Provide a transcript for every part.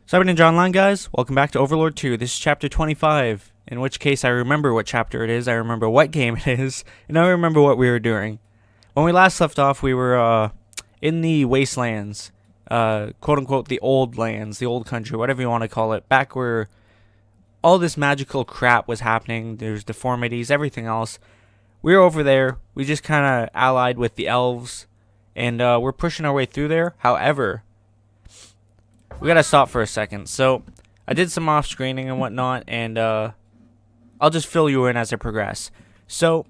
Cyber Online, guys. Welcome back to Overlord 2. This is chapter 25, in which case I remember what chapter it is, I remember what game it is, and I remember what we were doing. When we last left off, we were in the wastelands, quote-unquote the old lands, the old country, whatever you want to call it, back where all this magical crap was happening. There's deformities, everything else. We were over there. We just kind of allied with the elves, and we're pushing our way through there. However, we gotta stop for a second. So, I did some off-screening and whatnot, and I'll just fill you in as I progress. So,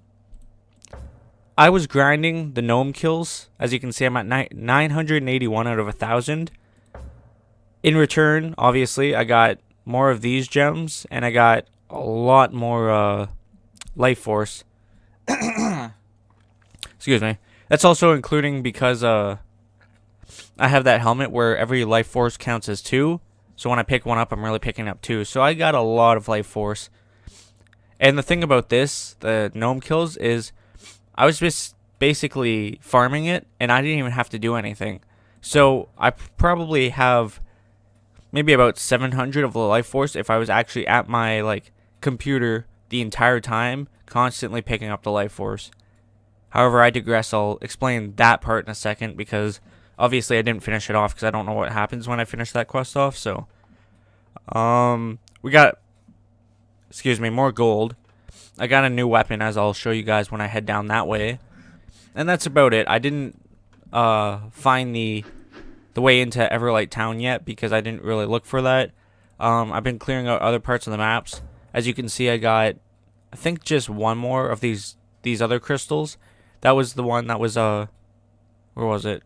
I was grinding the gnome kills. As you can see, I'm at 981 out of 1,000. In return, obviously, I got more of these gems, and I got a lot more life force. Excuse me. That's also including because I have that helmet where every life force counts as 2. So when I pick one up, I'm really picking up 2. So I got a lot of life force. And the thing about this, the gnome kills, is I was just basically farming it, and I didn't even have to do anything. So I probably have maybe about 700 of the life force if I was actually at my computer the entire time, constantly picking up the life force. However, I digress. I'll explain that part in a second because obviously I didn't finish it off because I don't know what happens when I finish that quest off. So, we got, more gold. I got a new weapon, as I'll show you guys when I head down that way. And that's about it. I didn't find the way into Everlight Town yet because I didn't really look for that. I've been clearing out other parts of the maps. As you can see, I got, I think, just one more of these other crystals. That was the one that was where was it?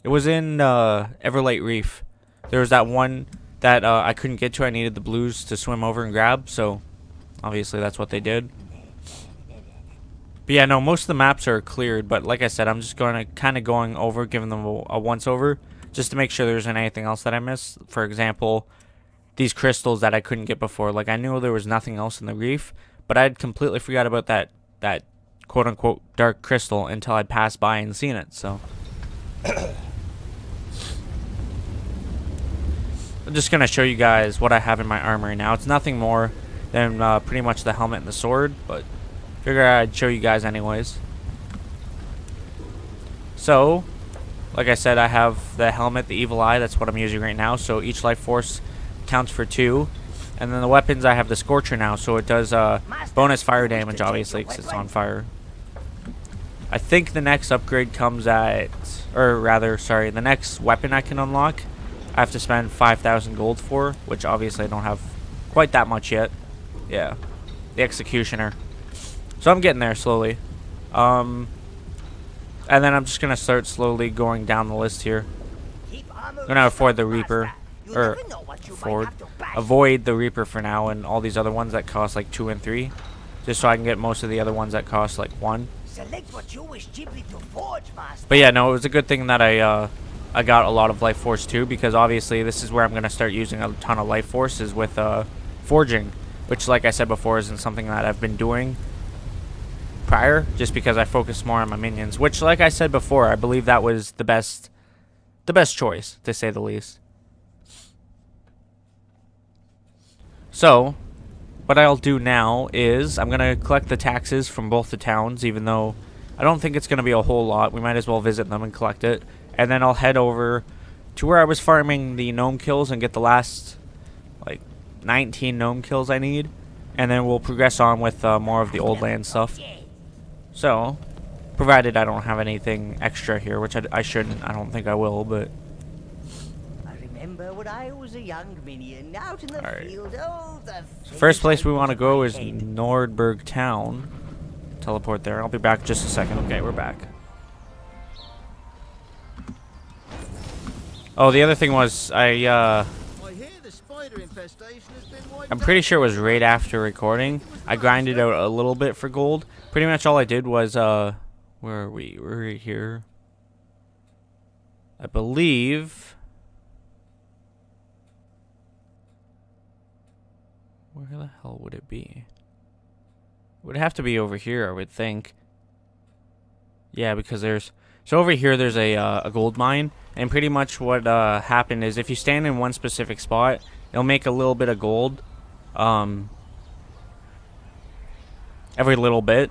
It was in Everlight Reef. There was that one that I couldn't get to. I needed the blues to swim over and grab, so obviously that's what they did. But yeah, no, most of the maps are cleared, but like I said, I'm just going over, giving them a once-over, just to make sure there isn't anything else that I missed. For example, these crystals that I couldn't get before. Like, I knew there was nothing else in the reef, but I had completely forgot about that quote-unquote dark crystal until I'd passed by and seen it, so I'm just going to show you guys what I have in my armory now. It's nothing more than pretty much the helmet and the sword, but figure I'd show you guys anyways. So, like I said, I have the helmet, the evil eye, that's what I'm using right now, so each life force counts for 2. And then the weapons, I have the Scorcher now, so it does bonus fire damage, obviously, because it's on fire. I think the next upgrade comes at, or rather, sorry, the next weapon I can unlock, I have to spend 5,000 gold for, which obviously I don't have quite that much yet. Yeah, the Executioner. So I'm getting there slowly. And then I'm just going to start slowly going down the list here. I'm going to avoid the Reaper, or avoid the Reaper for now, and all these other ones that cost like 2 and 3, just so I can get most of the other ones that cost like 1. But yeah, no, it was a good thing that I got a lot of life force too, because obviously this is where I'm going to start using a ton of life force, is with forging, which, like I said before, isn't something that I've been doing prior, just because I focus more on my minions, which, like I said before, I believe that was the best choice, to say the least. So, what I'll do now is I'm going to collect the taxes from both the towns, even though I don't think it's going to be a whole lot. We might as well visit them and collect it. And then I'll head over to where I was farming the gnome kills and get the last, 19 gnome kills I need. And then we'll progress on with more of the old land stuff. So, provided I don't have anything extra here, which I shouldn't. I don't think I will, but When I was a young minion out in the field, first place we want to go is Nordberg Town. Teleport there. I'll be back in just a second. Okay, we're back. Oh, the other thing was I'm pretty sure it was right after recording. I grinded out a little bit for gold. Pretty much all I did was where are we? We're right here. I believe. Where the hell would it be? It would have to be over here, I would think. Yeah, because there's... So over here, there's a gold mine. And pretty much what happened is if you stand in one specific spot, it'll make a little bit of gold every little bit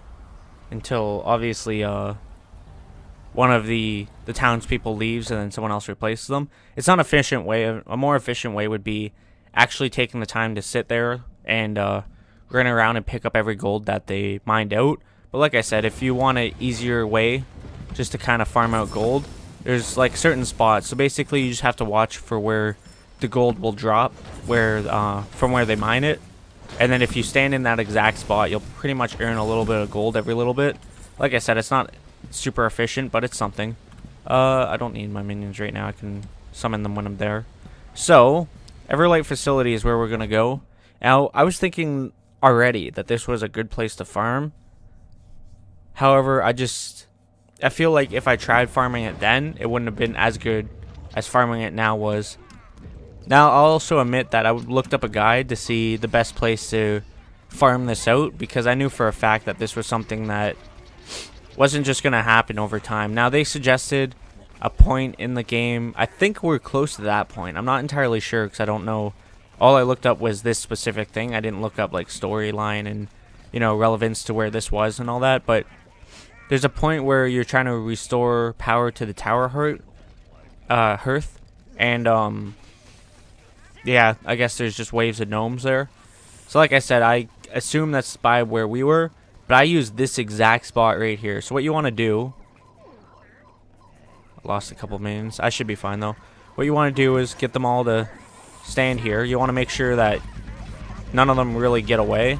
until obviously one of the townspeople leaves and then someone else replaces them. It's not an efficient way. A more efficient way would be actually taking the time to sit there and run around and pick up every gold that they mined out. But like I said, if you want an easier way just to kind of farm out gold, there's like certain spots. So basically you just have to watch for where the gold will drop from where they mine it. And then if you stand in that exact spot, you'll pretty much earn a little bit of gold every little bit. Like I said, it's not super efficient, but it's something. I don't need my minions right now. I can summon them when I'm there. So, Everlight facility is where we're going to go. Now, I was thinking already that this was a good place to farm. However, I feel like if I tried farming it then, it wouldn't have been as good as farming it now was. Now, I'll also admit that I looked up a guide to see the best place to farm this out, because I knew for a fact that this was something that wasn't just going to happen over time. Now, they suggested a point in the game. I think we're close to that point. I'm not entirely sure because I don't know. All I looked up was this specific thing. I didn't look up like storyline and, you know, relevance to where this was and all that. But there's a point where you're trying to restore power to the tower hearth. And, yeah, I guess there's just waves of gnomes there. So like I said, I assume that's by where we were. But I used this exact spot right here. So what you want to do... I lost a couple minions. I should be fine, though. What you want to do is get them all to stand here. You want to make sure that none of them really get away.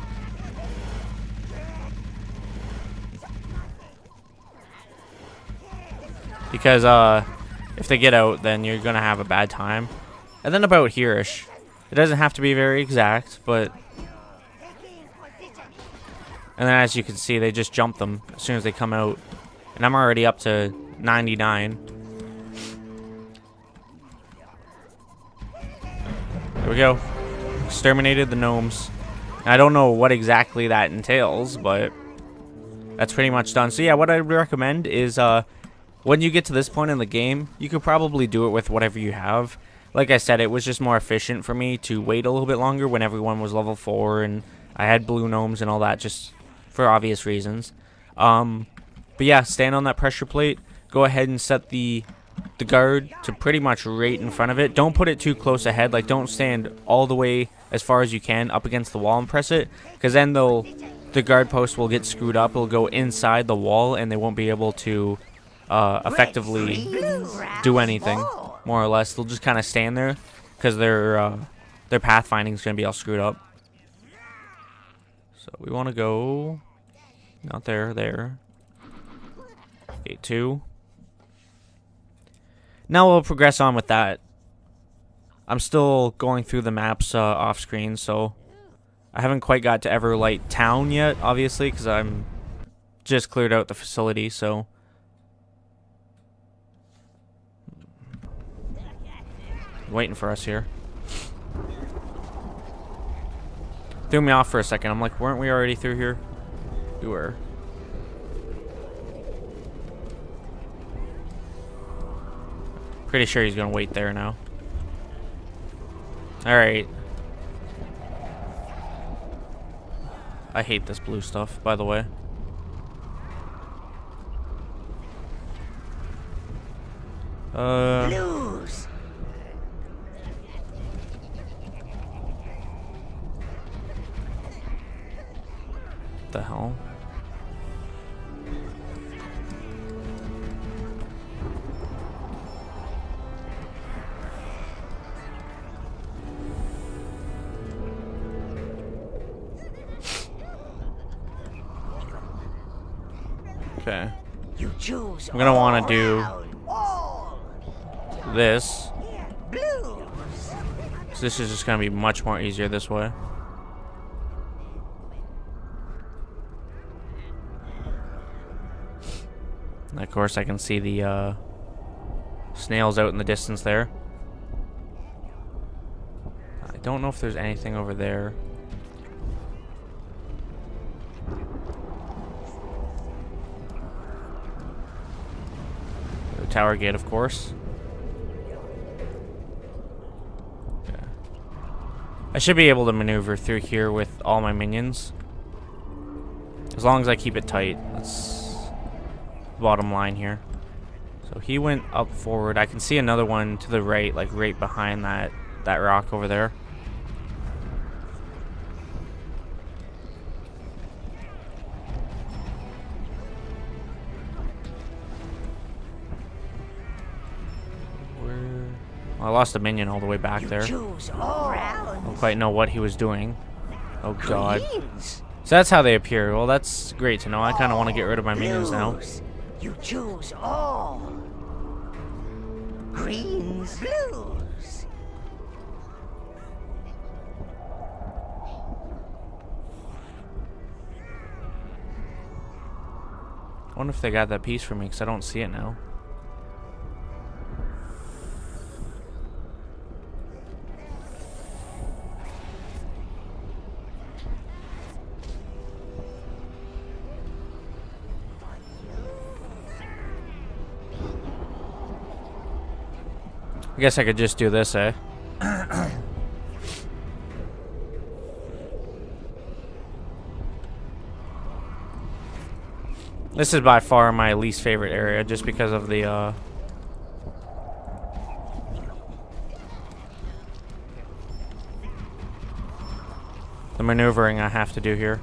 Because if they get out, then you're going to have a bad time. And then about here-ish. It doesn't have to be very exact, but... And then as you can see, they just jump them as soon as they come out. And I'm already up to 99. There we go. Exterminated the gnomes. I don't know what exactly that entails, but that's pretty much done. So yeah, what I would recommend is when you get to this point in the game, you could probably do it with whatever you have. Like I said, it was just more efficient for me to wait a little bit longer when everyone was level 4 and I had blue gnomes and all that, just for obvious reasons. But yeah, stand on that pressure plate. Go ahead and set the guard to pretty much right in front of it. Don't put it too close ahead. Like, don't stand all the way as far as you can up against the wall and press it, because then the guard post will get screwed up. It'll go inside the wall and they won't be able to effectively do anything, more or less. They'll just kind of stand there because their pathfinding is going to be all screwed up. So we want to go not there, there. Gate 2. Now we'll progress on with that. I'm still going through the maps off screen, so I haven't quite got to Everlight Town yet, obviously, because I'm just cleared out the facility, so. Waiting for us here. Threw me off for a second. I'm like, weren't we already through here? We were. Pretty sure he's gonna wait there now. Alright. I hate this blue stuff, by the way. Blues. What the hell? Okay. You choose. I'm gonna want to do all this. blues. So this is just gonna be much more easier this way. And of course, I can see the snails out in the distance there. I don't know if there's anything over there. The tower gate, of course. I should be able to maneuver through here with all my minions. As long as I keep it tight. That's the bottom line here. So he went up forward. I can see another one to the right, like right behind that rock over there. I lost a minion all the way back there. Choose all. I don't quite know what he was doing. Oh god. Greens. So that's how they appear. Well, that's great to know. I kind of want to get rid of my minions now. Blues. You choose all. Greens. Blues. I wonder if they got that piece for me because I don't see it now. I guess I could just do this, eh? This is by far my least favorite area, just because of the maneuvering I have to do here.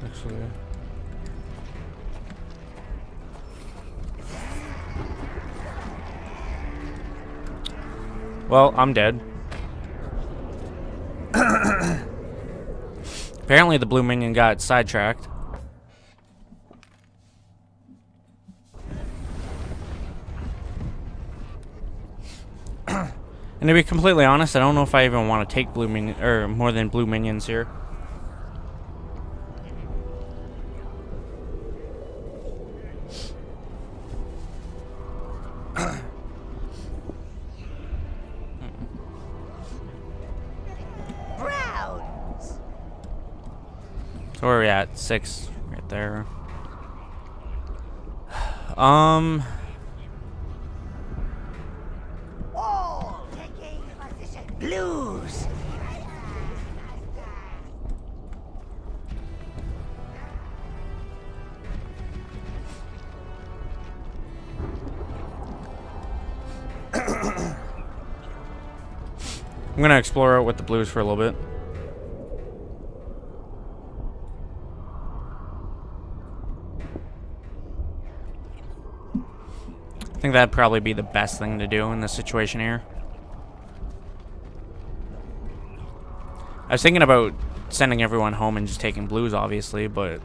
Actually, well, I'm dead. Apparently the blue minion got sidetracked. And to be completely honest, I don't know if I even want to take blue minion or more than blue minions here. Browns. So where are we at? 6 right there. All. Taking position. Blues. I'm gonna explore out with the blues for a little bit. I think that'd probably be the best thing to do in this situation here. I was thinking about sending everyone home and just taking blues, obviously, but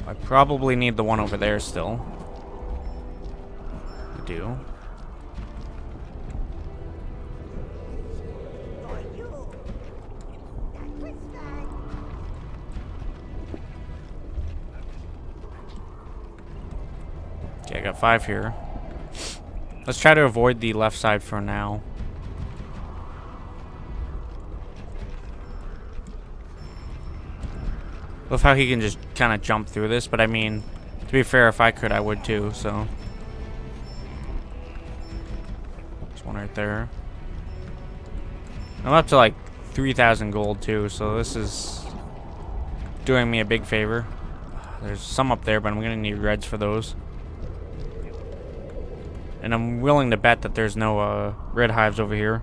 I probably need the one over there still. I do. Okay, I got 5 here. Let's try to avoid the left side for now. Love how he can just kind of jump through this, but I mean, to be fair, if I could, I would too, so. There's one right there. I'm up to like 3,000 gold too, so this is doing me a big favor. There's some up there, but I'm gonna need reds for those. And I'm willing to bet that there's no red hives over here.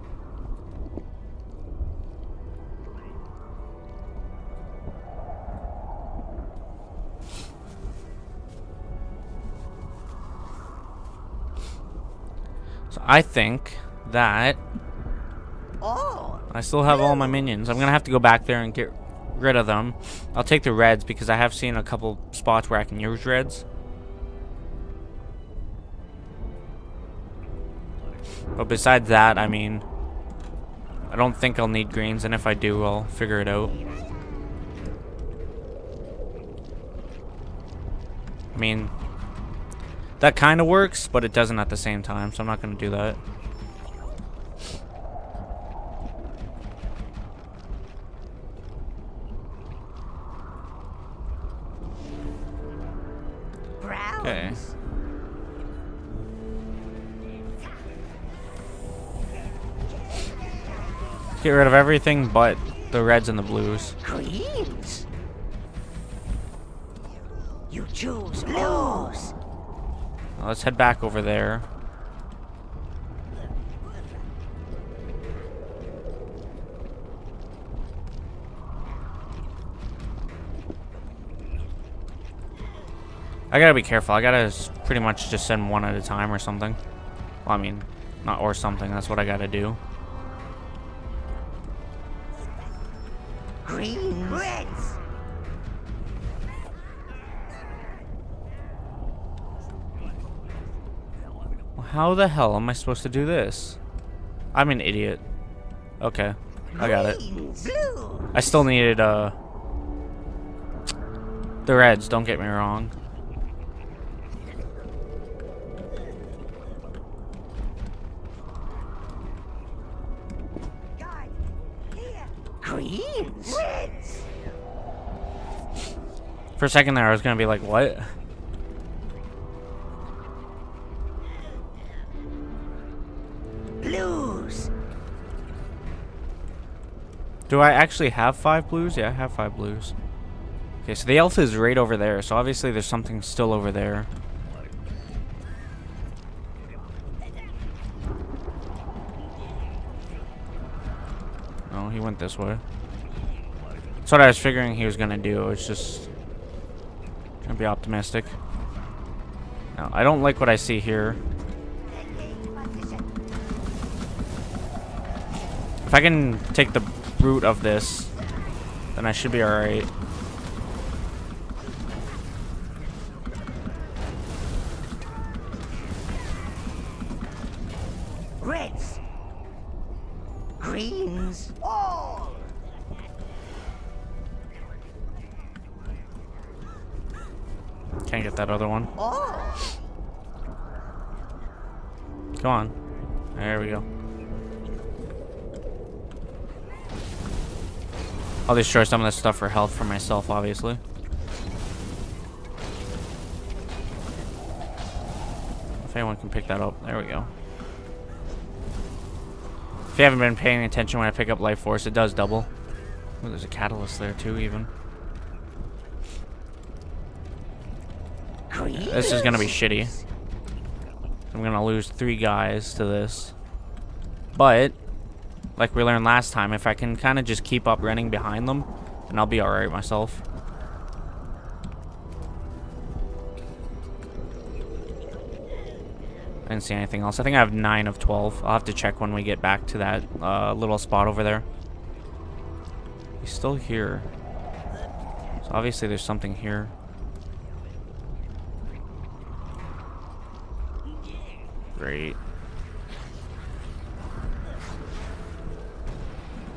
So I think that All. I still have all my minions. I'm gonna have to go back there and get rid of them. I'll take the reds because I have seen a couple spots where I can use reds. But besides that, I mean, I don't think I'll need greens, and if I do, I'll figure it out. I mean, That kind of works, but it doesn't at the same time, so I'm not going to do that. Okay. Browns. Get rid of everything but the reds and the blues. Greens. You choose blues. Now let's head back over there. I gotta be careful. I gotta pretty much just send one at a time or something. Well, I mean, not or something. That's what I gotta do. Greens. Reds. Well, how the hell am I supposed to do this? I'm an idiot. Okay, I got it. Greens. Blue. I still needed the reds. Don't get me wrong. Guard. Here. Greens. Reds. For a second there, I was gonna be like, what? Blues. Do I actually have 5 blues? Yeah, I have 5 blues. Okay, so the elf is right over there, so obviously there's something still over there. Oh, he went this way. That's what I was figuring he was gonna do. It's just gonna be optimistic. Now, I don't like what I see here. If I can take the root of this, then I should be alright. Reds. Greens. All. Can't get that other one. All. Come on. There we go. I'll destroy some of this stuff for health for myself, obviously. If anyone can pick that up. There we go. If you haven't been paying attention when I pick up Life Force, it does double. Ooh, there's a catalyst there too, even. Greens. This is gonna be shitty. I'm gonna lose 3 guys to this. But, like we learned last time, if I can kind of just keep up running behind them, then I'll be alright myself. I didn't see anything else. I think I have 9 of 12. I'll have to check when we get back to that little spot over there. He's still here. So obviously there's something here. Great.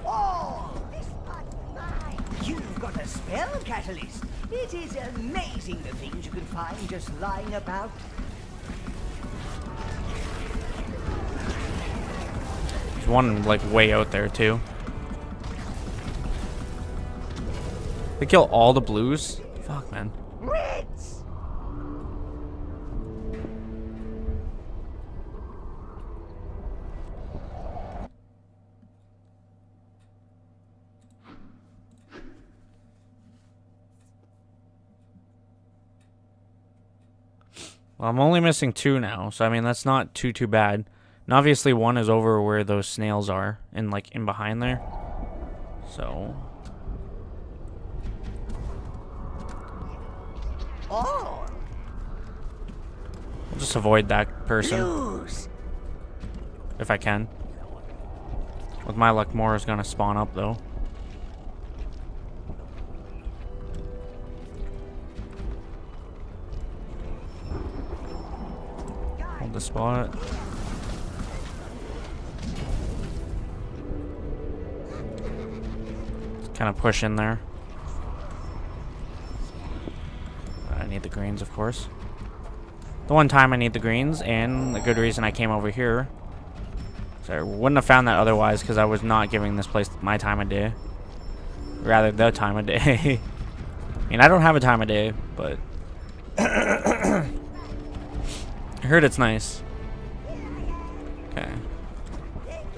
All. This part mine. You've got a spell catalyst. It is amazing the things you can find just lying about. There's one like way out there too. They kill all the blues? Fuck, man. Reds. Well, I'm only missing 2 now, so I mean that's not too bad. And obviously one is over where those snails are, and like in behind there. So All. I'll just avoid that person Blues. if I can. With my luck, more is gonna spawn up though. Hold the spot. Kind of push in there. I need the greens, of course. the one time I need the greens, and the good reason I came over here. So I wouldn't have found that otherwise, because I was not giving this place my time of day. Rather, the time of day. I mean, I don't have a time of day, but I heard it's nice. Okay.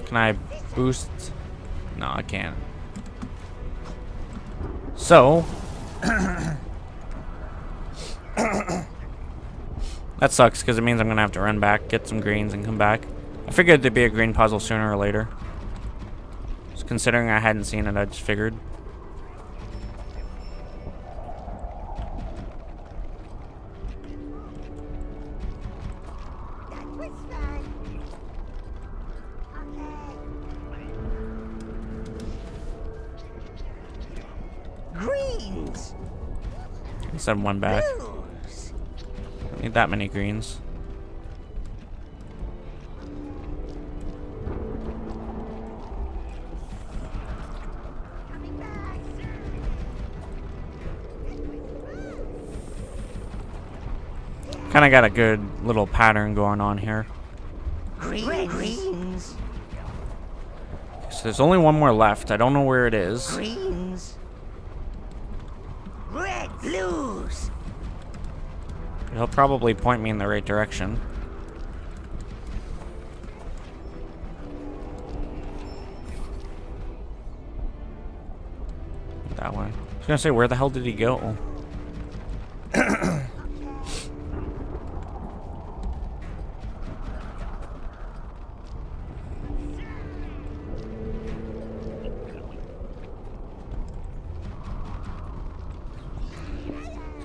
Can I boost? No, I can't. So that sucks because it means I'm gonna have to run back, get some greens, and come back. I figured there'd be a green puzzle sooner or later. Just considering I hadn't seen it, I just figured. Greens. Send one back. Blues. Don't need that many greens. Kind of got a good little pattern going on here. Greens. So there's only one more left. I don't know where it is. Greens. Red. Blues. He'll probably point me in the right direction. That way. I was gonna say, where the hell did he go?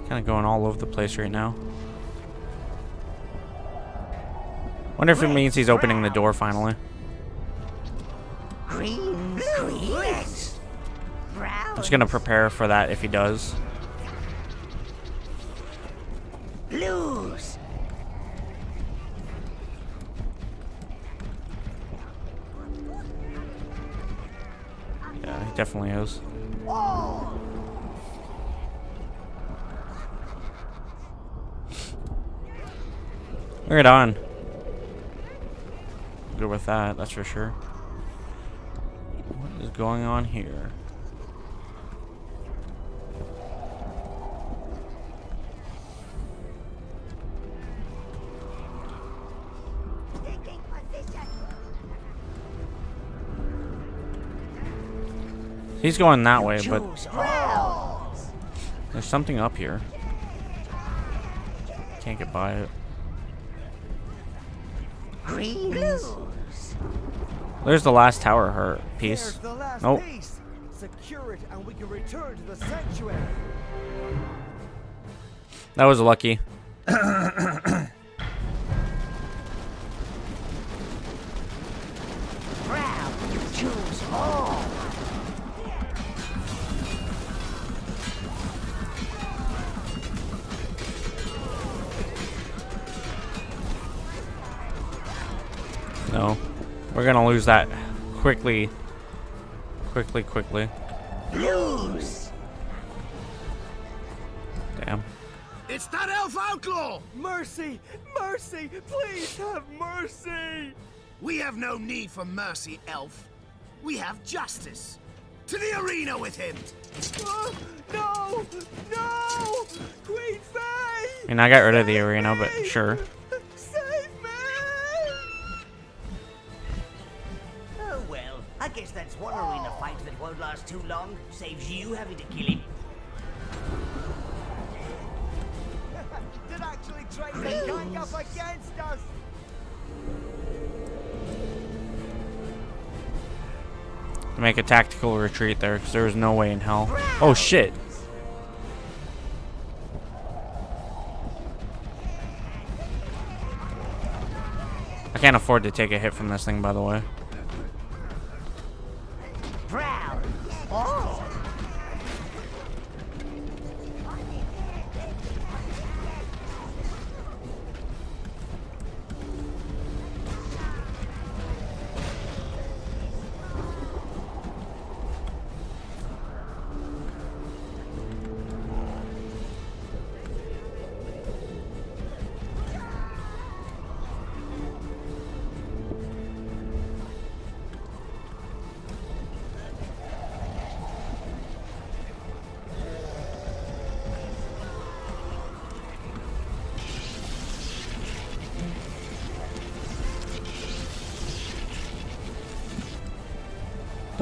Kind of going all over the place right now. Wonder if it means he's opening the door finally. Greens. Greens. Brown. I'm just gonna prepare for that if he does. Blues. Yeah, he definitely is. Oh. Right on. Good with that, that's for sure. What is going on here? Taking position. He's going that way, but Choose browns. there's something up here. Can't get by it. Greens. There's the last tower hurt piece. There's the last Nope. piece. Secure it and we can return to the sanctuary. That was lucky. Brown. Choose all. No. We're gonna lose that quickly. Quickly. Blues. Damn. It's that elf outlaw! Mercy! Mercy! Please have mercy! We have no need for mercy, elf. We have justice. To the arena with him! No! No! Queen Faye! I mean, I got rid of the arena, but sure. Save me! Oh well, I guess that's one arena fight that won't last too long. Saves you having to kill him. Did actually try to gang up against us! Make a tactical retreat there, because there was no way in hell. Oh shit! I can't afford to take a hit from this thing, by the way. Brown. Oh.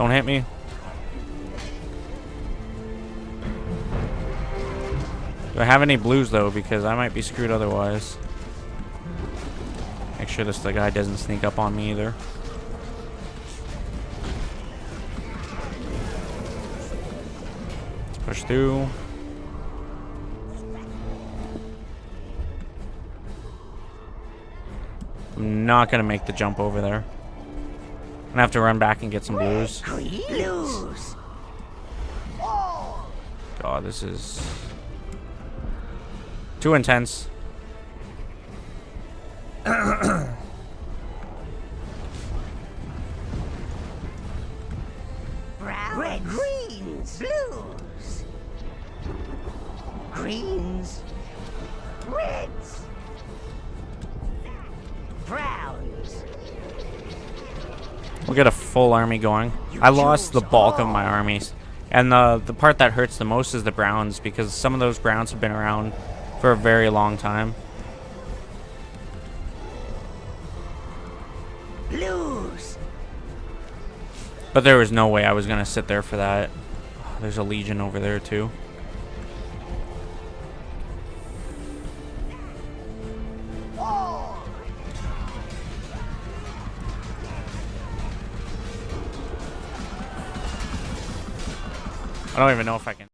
Don't hit me. Do I have any blues though? Because I might be screwed otherwise. Make sure the guy doesn't sneak up on me either. Let's push through. I'm not gonna make the jump over there. I'm gonna have to run back and get some blues. Blues. God, this is too intense. Brown. Red. Greens. Blues. Greens. Reds. Browns. We'll get a full army going. I lost the bulk of my armies. And the part that hurts the most is the browns, because some of those browns have been around for a very long time. Blues. But there was no way I was going to sit there for that. Oh, there's a legion over there too. I don't even know if I can.